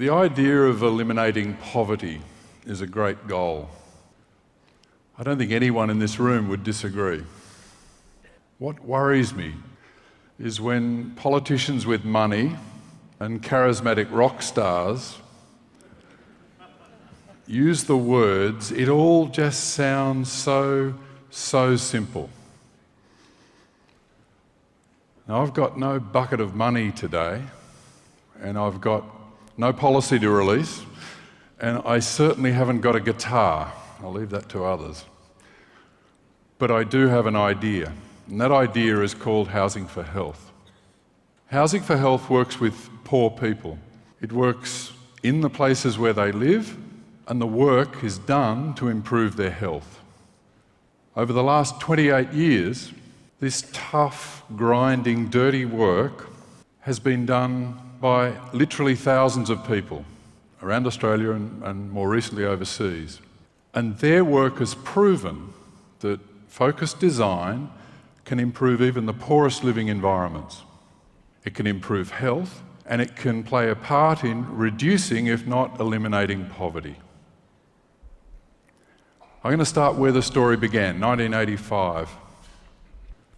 The idea of eliminating poverty is a great goal. I don't think anyone in this room would disagree. What worries me is when politicians with money and charismatic rock stars use the words, it all just sounds so simple. Now, I've got no bucket of money today, and I've got no policy to release, and I certainly haven't got a guitar. I'll leave that to others. But I do have an idea, and that idea is called Housing for Health. Housing for Health works with poor people. It works in the places where they live, and the work is done to improve their health. Over the last 28 years, this tough, grinding, dirty work has been done by literally thousands of people around Australia and more recently overseas. And their work has proven that focused design can improve even the poorest living environments. It can improve health, and it can play a part in reducing, if not eliminating, poverty. I'm going to start where the story began, 1985,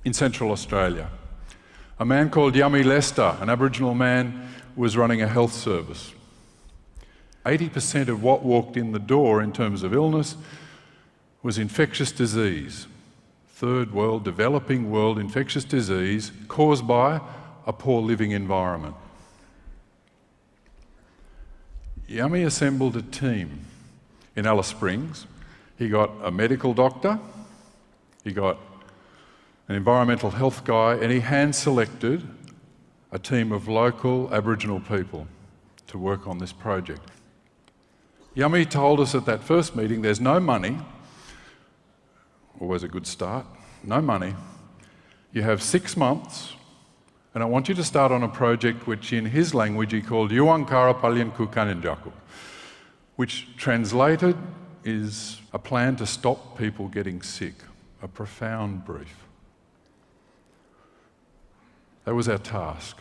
in Central Australia. A man called Yummy Lester, an Aboriginal man, was running a health service. 80% of what walked in the door in terms of illness was infectious disease. Third world, developing world infectious disease caused by a poor living environment. Yummy assembled a team in Alice Springs. He got a medical doctor, he got an environmental health guy, and he hand-selected a team of local Aboriginal people to work on this project. Yummy told us at that first meeting, there's no money, always a good start, no money. You have 6 months, and I want you to start on a project which in his language he called Yuankara Palyanku Kanenjaku, which translated is a plan to stop people getting sick, a profound brief. That was our task.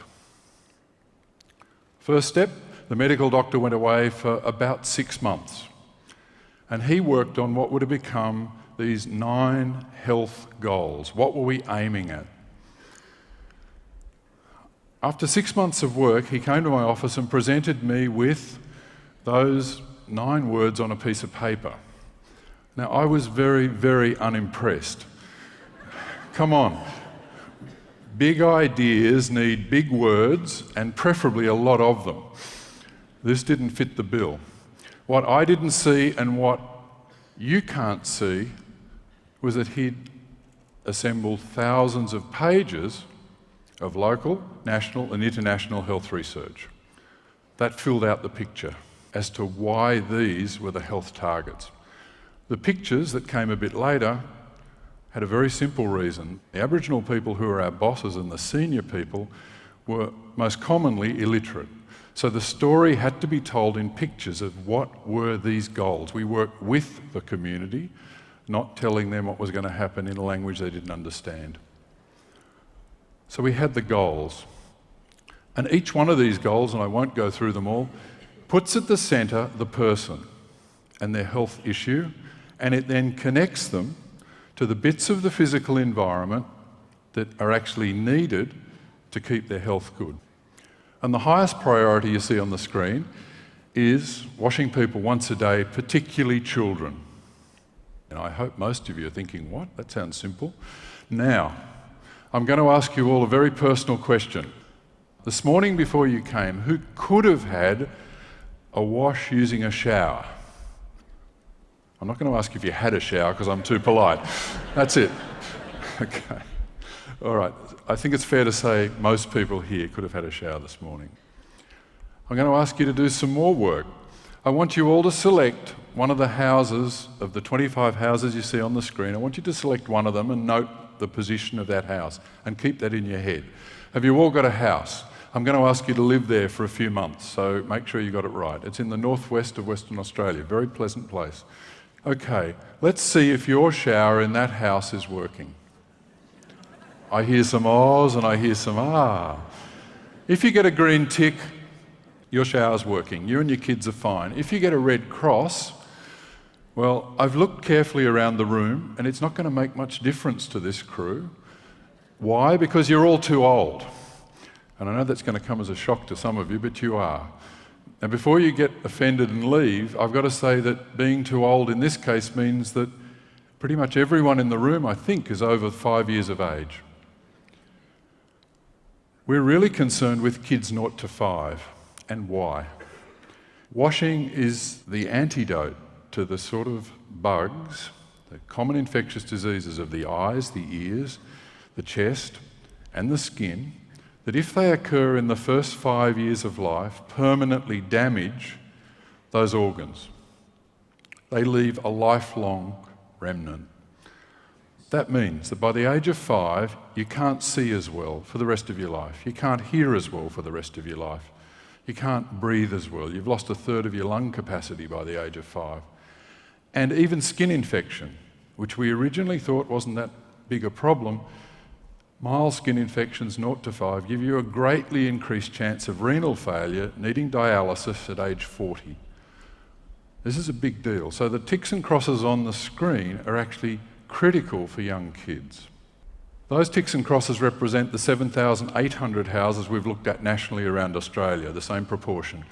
First step, the medical doctor went away for about 6 months, and he worked on what would have become these 9 health goals. What were we aiming at? After 6 months of work, he came to my office and presented me with those 9 words on a piece of paper. Now, I was very, very unimpressed. Come on. Big ideas need big words, and preferably a lot of them. This didn't fit the bill. What I didn't see and what you can't see was that he'd assembled thousands of pages of local, national and international health research. That filled out the picture as to why these were the health targets. The pictures that came a bit later had a very simple reason. The Aboriginal people who are our bosses and the senior people were most commonly illiterate. So the story had to be told in pictures of what were these goals. We worked with the community, not telling them what was going to happen in a language they didn't understand. So we had the goals. And each one of these goals, and I won't go through them all, puts at the centre the person and their health issue, and it then connects them to the bits of the physical environment that are actually needed to keep their health good. And the highest priority you see on the screen is washing people once a day, particularly children. And I hope most of you are thinking, what? That sounds simple. Now, I'm going to ask you all a very personal question. This morning before you came, who could have had a wash using a shower? I'm not going to ask if you had a shower because I'm too polite. That's it. Okay. All right. I think it's fair to say most people here could have had a shower this morning. I'm going to ask you to do some more work. I want you all to select one of the houses, of the 25 houses you see on the screen. I want you to select one of them and note the position of that house and keep that in your head. Have you all got a house? I'm going to ask you to live there for a few months, so make sure you got it right. It's in the northwest of Western Australia, very pleasant place. Okay, let's see if your shower in that house is working. I hear some ahs and I hear some ah. If you get a green tick, your shower's working, you and your kids are fine. If you get a red cross, well, I've looked carefully around the room and it's not going to make much difference to this crew. Why? Because you're all too old. And I know that's going to come as a shock to some of you, but you are. And before you get offended and leave, I've got to say that being too old in this case means that pretty much everyone in the room, I think, is over 5 years of age. We're really concerned with kids 0 to 5. And why? Washing is the antidote to the sort of bugs, the common infectious diseases of the eyes, the ears, the chest and the skin, that if they occur in the first 5 years of life, permanently damage those organs. They leave a lifelong remnant. That means that by the age of 5, you can't see as well for the rest of your life. You can't hear as well for the rest of your life. You can't breathe as well. You've lost a third of your lung capacity by the age of 5. And even skin infection, which we originally thought wasn't that big a problem, mild skin infections 0 to 5 give you a greatly increased chance of renal failure, needing dialysis at age 40. This is a big deal. So the ticks and crosses on the screen are actually critical for young kids. Those ticks and crosses represent the 7,800 houses we've looked at nationally around Australia, the same proportion.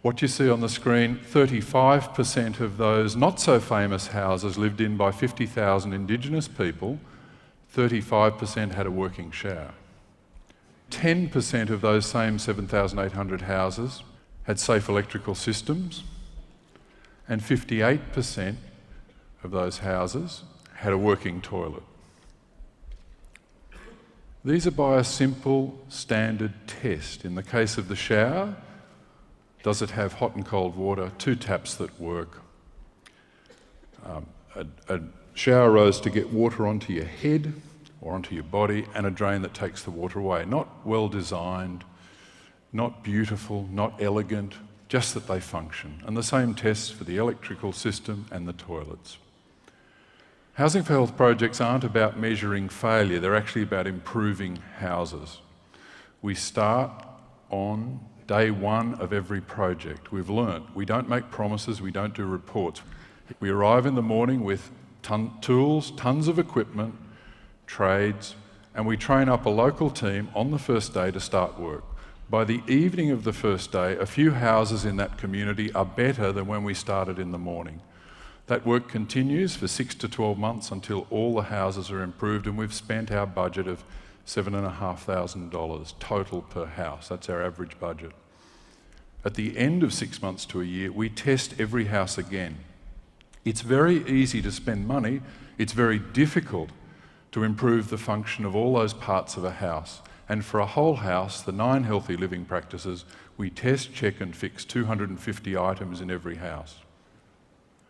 What you see on the screen, 35% of those not so famous houses lived in by 50,000 Indigenous people, 35% had a working shower. 10% of those same 7,800 houses had safe electrical systems, and 58% of those houses had a working toilet. These are by a simple standard test. In the case of the shower, does it have hot and cold water? 2 taps that work. A shower rose to get water onto your head or onto your body, and a drain that takes the water away. Not well designed, not beautiful, not elegant, just that they function. And the same tests for the electrical system and the toilets. Housing for Health projects aren't about measuring failure, they're actually about improving houses. We start on day 1 of every project. We've learnt we don't make promises, we don't do reports. We arrive in the morning with tools, tons of equipment, trades, and we train up a local team on the first day to start work. By the evening of the first day, a few houses in that community are better than when we started in the morning. That work continues for 6 to 12 months until all the houses are improved, and we've spent our budget of $7,500 total per house. That's our average budget. At the end of 6 months to a year, we test every house again. It's very easy to spend money. It's very difficult to improve the function of all those parts of a house. And for a whole house, the 9 healthy living practices, we test, check and fix 250 items in every house.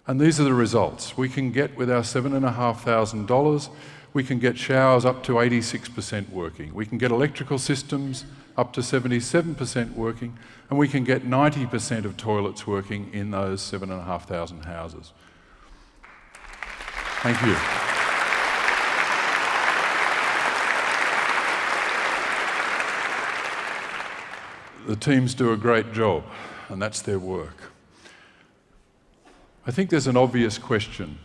And these are the results. We can get, with our $7,500, we can get showers up to 86% working. We can get electrical systems up to 77% working, and we can get 90% of toilets working in those 7,500 houses. Thank you. The teams do a great job, and that's their work. I think there's an obvious question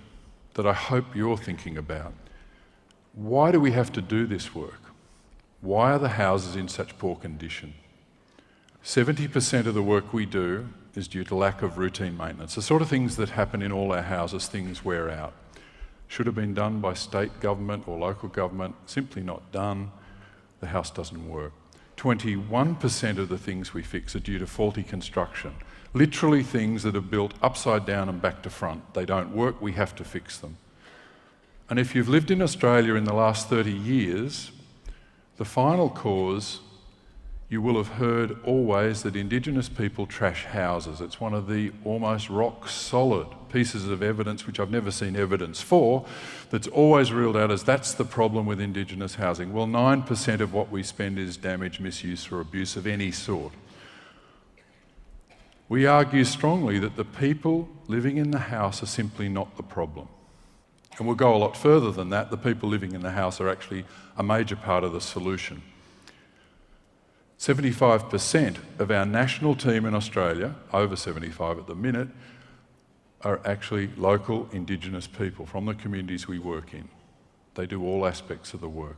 that I hope you're thinking about. Why do we have to do this work? Why are the houses in such poor condition? 70% of the work we do is due to lack of routine maintenance. The sort of things that happen in all our houses, things wear out. Should have been done by state government or local government, simply not done. The house doesn't work. 21% of the things we fix are due to faulty construction. Literally things that are built upside down and back to front. They don't work, we have to fix them. And if you've lived in Australia in the last 30 years, the final cause, you will have heard always that Indigenous people trash houses. It's one of the almost rock solid pieces of evidence, which I've never seen evidence for, that's always ruled out as that's the problem with Indigenous housing. Well, 9% of what we spend is damage, misuse or abuse of any sort. We argue strongly that the people living in the house are simply not the problem. And we'll go a lot further than that. The people living in the house are actually a major part of the solution. 75% of our national team in Australia, over 75 at the minute, are actually local Indigenous people from the communities we work in. They do all aspects of the work.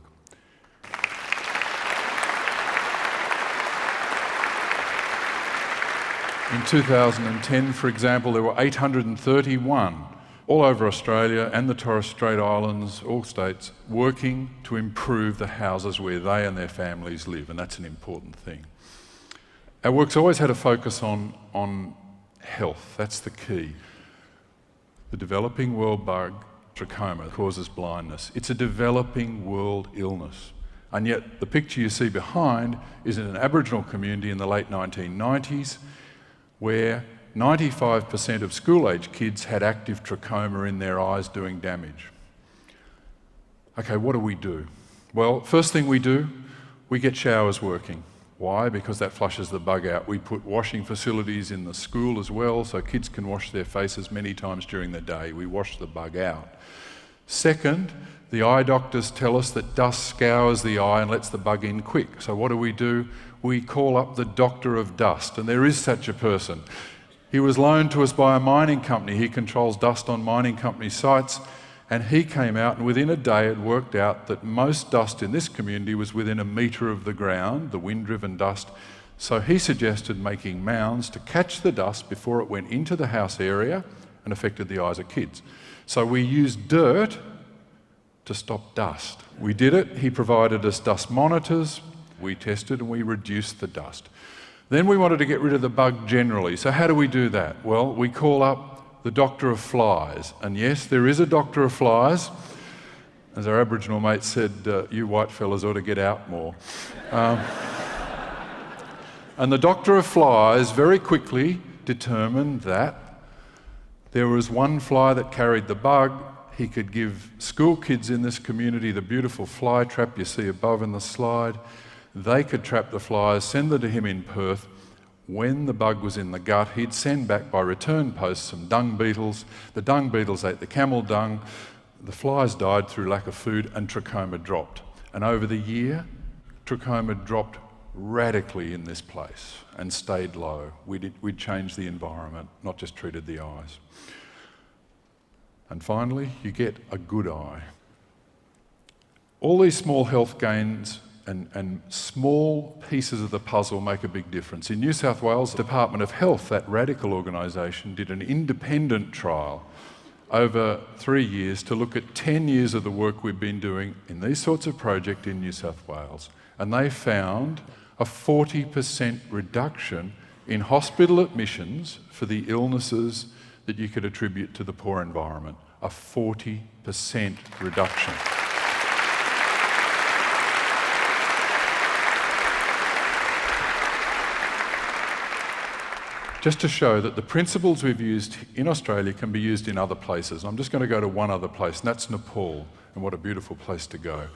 In 2010, for example, there were 831 all over Australia and the Torres Strait Islands, all states, working to improve the houses where they and their families live, and that's an important thing. Our work's always had a focus on health. That's the key. The developing world bug, trachoma, causes blindness. It's a developing world illness. And yet the picture you see behind is in an Aboriginal community in the late 1990s where 95% of school-age kids had active trachoma in their eyes doing damage. Okay, what do? Well, first thing we do, we get showers working. Why? Because that flushes the bug out. We put washing facilities in the school as well, so kids can wash their faces many times during the day. We wash the bug out. Second, the eye doctors tell us that dust scours the eye and lets the bug in quick. So what do? We call up the doctor of dust, and there is such a person. He was loaned to us by a mining company. He controls dust on mining company sites, and he came out and within a day it worked out that most dust in this community was within a metre of the ground, the wind-driven dust. So he suggested making mounds to catch the dust before it went into the house area and affected the eyes of kids. So we used dirt to stop dust. We did it. He provided us dust monitors. We tested and we reduced the dust. Then we wanted to get rid of the bug generally. So how do we do that? Well, we call up the doctor of flies. And yes, there is a doctor of flies. As our Aboriginal mate said, you white fellas ought to get out more. And the doctor of flies very quickly determined that there was one fly that carried the bug. He could give school kids in this community the beautiful fly trap you see above in the slide. They could trap the flies, send them to him in Perth. When the bug was in the gut, he'd send back by return post some dung beetles. The dung beetles ate the camel dung. The flies died through lack of food and trachoma dropped. And over the year, trachoma dropped radically in this place and stayed low. We'd changed the environment, not just treated the eyes. And finally, you get a good eye. All these small health gains and small pieces of the puzzle make a big difference. In New South Wales, the Department of Health, that radical organisation, did an independent trial over 3 years to look at 10 years of the work we've been doing in these sorts of projects in New South Wales. And they found a 40% reduction in hospital admissions for the illnesses that you could attribute to the poor environment. A 40% reduction. Just to show that the principles we've used in Australia can be used in other places. I'm just going to go to one other place, and that's Nepal, and what a beautiful place to go.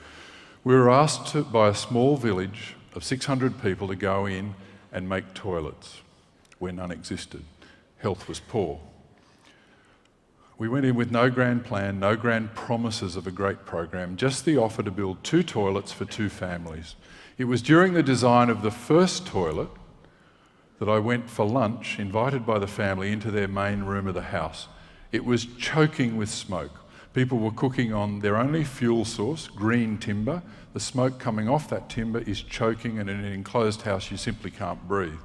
We were asked by a small village of 600 people to go in and make toilets where none existed. Health was poor. We went in with no grand plan, no grand promises of a great program, just the offer to build 2 toilets for 2 families. It was during the design of the first toilet that I went for lunch, invited by the family, into their main room of the house. It was choking with smoke. People were cooking on their only fuel source, green timber. The smoke coming off that timber is choking, and in an enclosed house you simply can't breathe.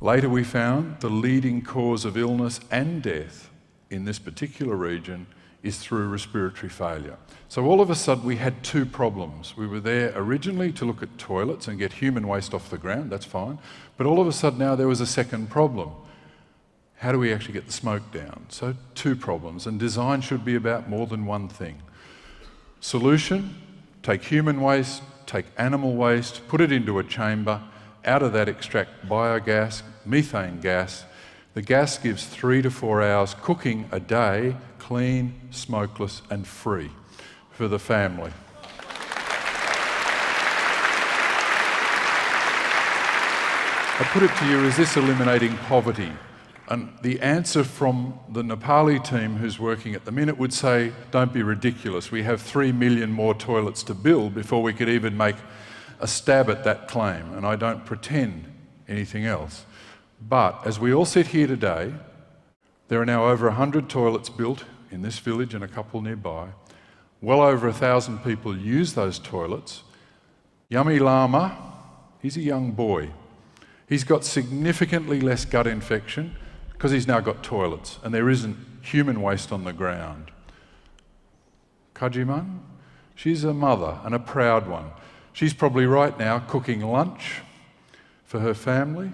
Later we found the leading cause of illness and death in this particular region is through respiratory failure. So all of a sudden we had 2 problems. We were there originally to look at toilets and get human waste off the ground, that's fine. But all of a sudden now there was a second problem. How do we actually get the smoke down? So 2 problems, and design should be about more than one thing. Solution, take human waste, take animal waste, put it into a chamber, out of that extract biogas, methane gas. The gas gives 3 to 4 hours cooking a day, clean, smokeless and free for the family. I put it to you, is this eliminating poverty? And the answer from the Nepali team who's working at the minute would say, don't be ridiculous. We have 3 million more toilets to build before we could even make a stab at that claim, and I don't pretend anything else. But as we all sit here today, there are now over 100 toilets built in this village and a couple nearby. Well over 1,000 people use those toilets. Yummy Lama, he's a young boy. He's got significantly less gut infection because he's now got toilets and there isn't human waste on the ground. Kajiman, she's a mother and a proud one. She's probably right now cooking lunch for her family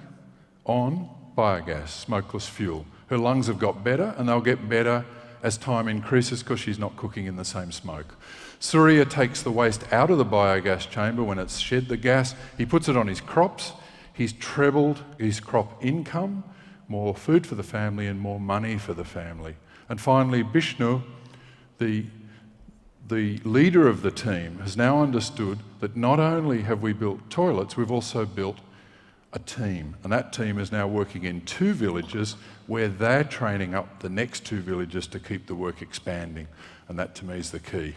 on biogas, smokeless fuel. Her lungs have got better and they'll get better as time increases because she's not cooking in the same smoke. Surya takes the waste out of the biogas chamber when it's shed the gas. He puts it on his crops. He's trebled his crop income, more food for the family and more money for the family. And finally, Bishnu, the leader of the team, has now understood that not only have we built toilets, we've also built a team. And that team is now working in 2 villages where they're training up the next 2 villages to keep the work expanding. And that to me is the key.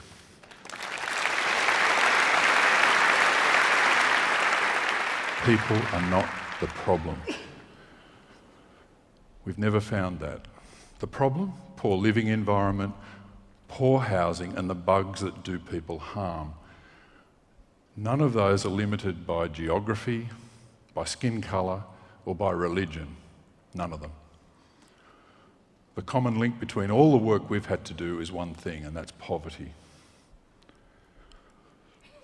People are not the problem. We've never found that. The problem? Poor living environment, poor housing, and the bugs that do people harm. None of those are limited by geography, by skin colour, or by religion. None of them. The common link between all the work we've had to do is one thing, and that's poverty.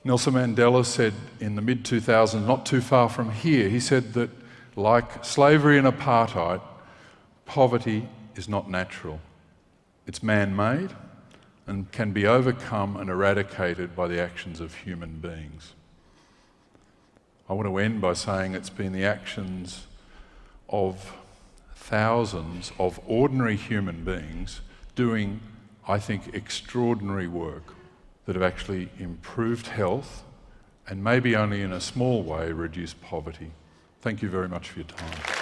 Nelson Mandela said in the mid-2000s, not too far from here, he said that like slavery and apartheid, poverty is not natural. It's man-made and can be overcome and eradicated by the actions of human beings. I want to end by saying it's been the actions of thousands of ordinary human beings doing, I think, extraordinary work that have actually improved health and maybe only in a small way reduced poverty. Thank you very much for your time.